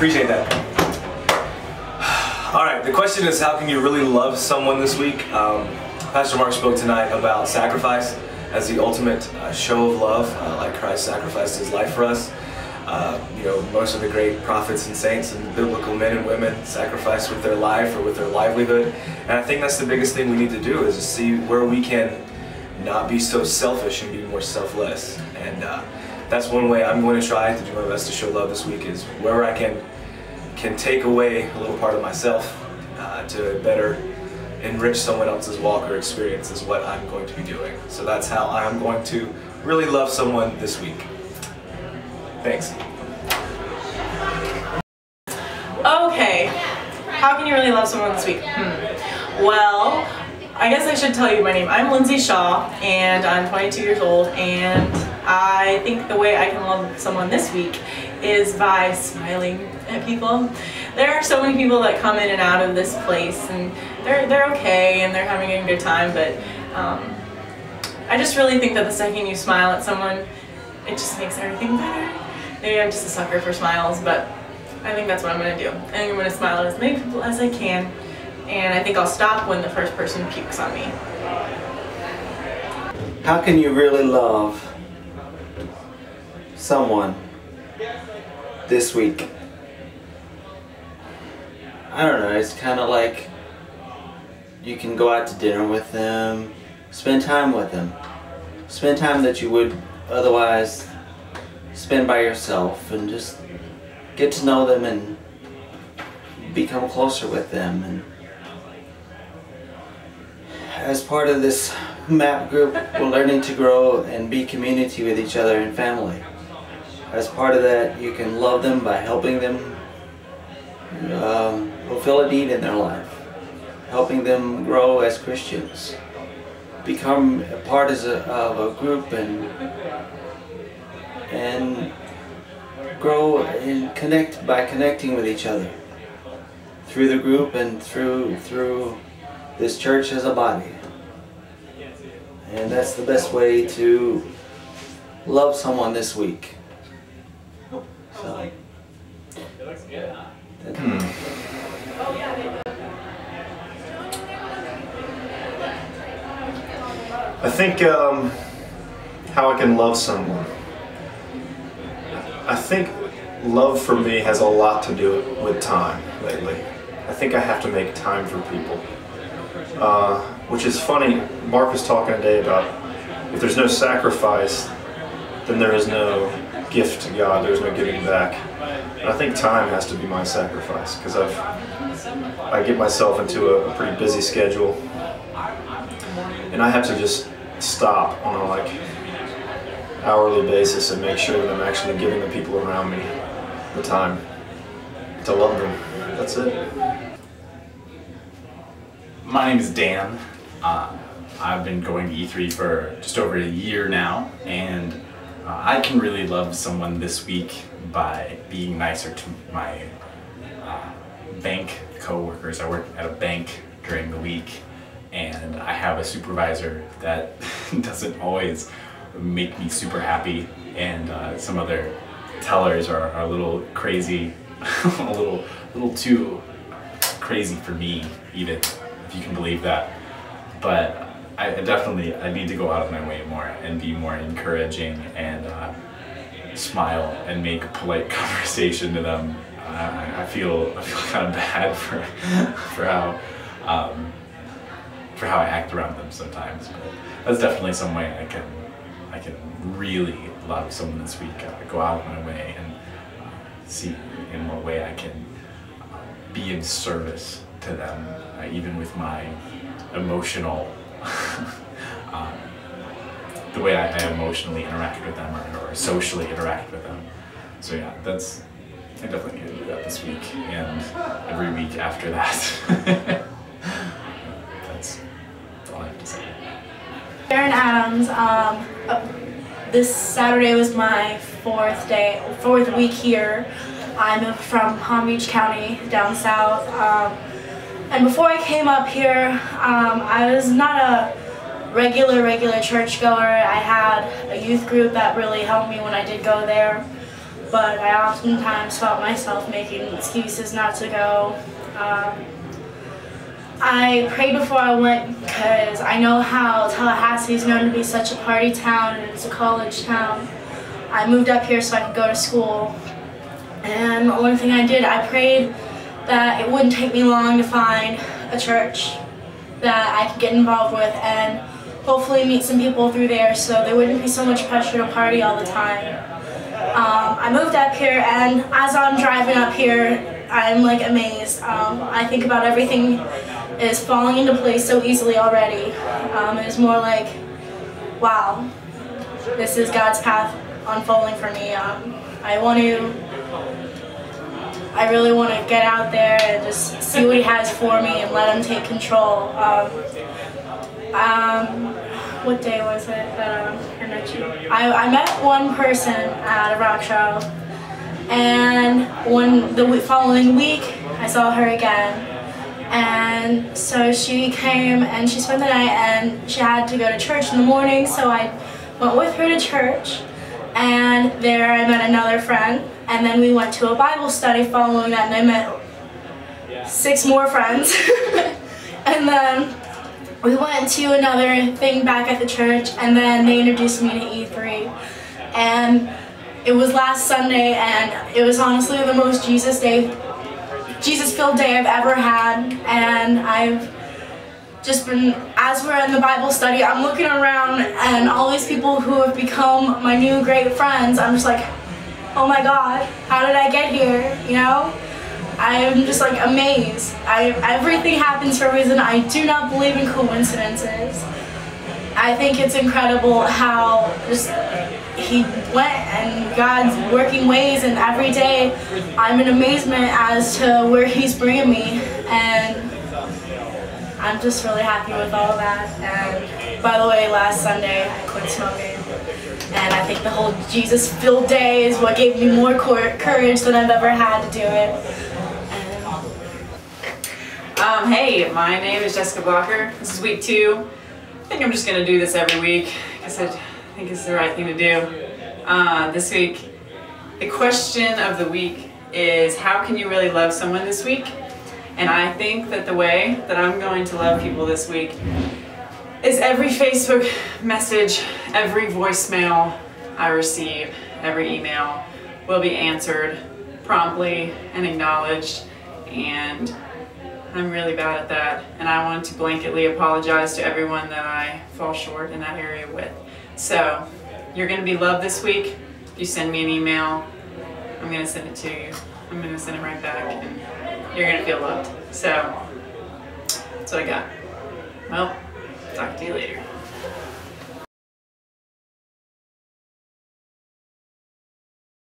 Appreciate that. All right, the question is, how can you really love someone this week? Pastor Mark spoke tonight about sacrifice as the ultimate show of love, like Christ sacrificed his life for us. You know, most of the great prophets and saints and biblical men and women sacrificed with their life or with their livelihood. And I think that's the biggest thing we need to do, is to see where we can not be so selfish and be more selfless. And that's one way I'm going to try to do my best to show love this week, is wherever I can take away a little part of myself to better enrich someone else's walk or experience is what I'm going to be doing. So that's how I'm going to really love someone this week. Thanks. Okay, how can you really love someone this week? Well, I guess I should tell you my name. I'm Lindsay Shaw, and I'm 22 years old, and I think the way I can love someone this week is by smiling at people. There are so many people that come in and out of this place, and they're okay, and they're having a good time, but I just really think that the second you smile at someone, it just makes everything better. Maybe I'm just a sucker for smiles, but I think that's what I'm going to do. I think I'm going to smile at as many people as I can, and I think I'll stop when the first person pukes on me. How can you really love someone this week? I don't know, it's kind of like you can go out to dinner with them, spend time with them. Spend time that you would otherwise spend by yourself, and just get to know them and become closer with them. And as part of this MAP group, we're learning to grow and be community with each other and family. As part of that, you can love them by helping them fulfill a need in their life, helping them grow as Christians, become a part of a group, and grow and connect by connecting with each other through the group and through this church as a body. And that's the best way to love someone this week. So, I think how I can love someone. I think love for me has a lot to do with time lately. I think I have to make time for people. Which is funny, Mark was talking today about if there's no sacrifice, then there is no gift to God, there's no giving back. And I think time has to be my sacrifice, because I get myself into a pretty busy schedule, and I have to just stop on a hourly basis and make sure that I'm actually giving the people around me the time to love them. That's it. My name is Dan. I've been going to E3 for just over a year now, and I can really love someone this week by being nicer to my bank co-workers. I work at a bank during the week, and I have a supervisor that doesn't always make me super happy, and some other tellers are a little crazy, a little too crazy for me, even, if you can believe that. But I need to go out of my way more and be more encouraging and smile and make polite conversation to them. I feel kind of bad for how I act around them sometimes. But that's definitely some way I can really love someone this week. Go out of my way and see in what way I can be in service to them, even with my emotional, the way I emotionally interact with them or socially interact with them. So yeah, I definitely need to do that this week and every week after that. That's all I have to say. Sharon Adams. This Saturday was my fourth week here. I'm from Palm Beach County, down south. And before I came up here, I was not a regular churchgoer. I had a youth group that really helped me when I did go there. but I oftentimes felt myself making excuses not to go. I prayed before I went because I know how Tallahassee is known to be such a party town and it's a college town. I moved up here so I could go to school. And the only thing I did, I prayed that it wouldn't take me long to find a church that I could get involved with and hopefully meet some people through there so there wouldn't be so much pressure to party all the time. I moved up here, and as I'm driving up here, I'm like amazed. I think about everything is falling into place so easily already. It's more like, wow, this is God's path unfolding for me. I really want to get out there and just see what He has for me and let Him take control. What day was it that I met you? I met one person at a rock show, and the following week I saw her again. And so she came and she spent the night, and she had to go to church in the morning, so I went with her to church, and there I met another friend, and then we went to a Bible study following that, and I met 6 more friends. And then we went to another thing back at the church, and then they introduced me to E3. And it was last Sunday, and it was honestly the most Jesus-filled day I've ever had. And I've just been, as we're in the Bible study, I'm looking around and all these people who have become my new great friends, I'm just like, oh my God, how did I get here, you know? I'm just like amazed. Everything happens for a reason. I do not believe in coincidences. I think it's incredible how just He went and God's working ways, and every day I'm in amazement as to where He's bringing me, and I'm just really happy with all that. And by the way, last Sunday I quit smoking, and I think the whole Jesus-filled day is what gave me more courage than I've ever had to do it. Hey, my name is Jessica Blocker. This is week 2. I think I'm just going to do this every week because I think it's the right thing to do. This week, the question of the week is, how can you really love someone this week? And I think that the way that I'm going to love people this week is every Facebook message, every voicemail I receive, every email will be answered promptly and acknowledged, and I'm really bad at that, and I want to blanketly apologize to everyone that I fall short in that area with. So, you're going to be loved this week. If you send me an email, I'm going to send it to you. I'm going to send it right back, and you're going to feel loved. So, that's what I got. Well, talk to you later.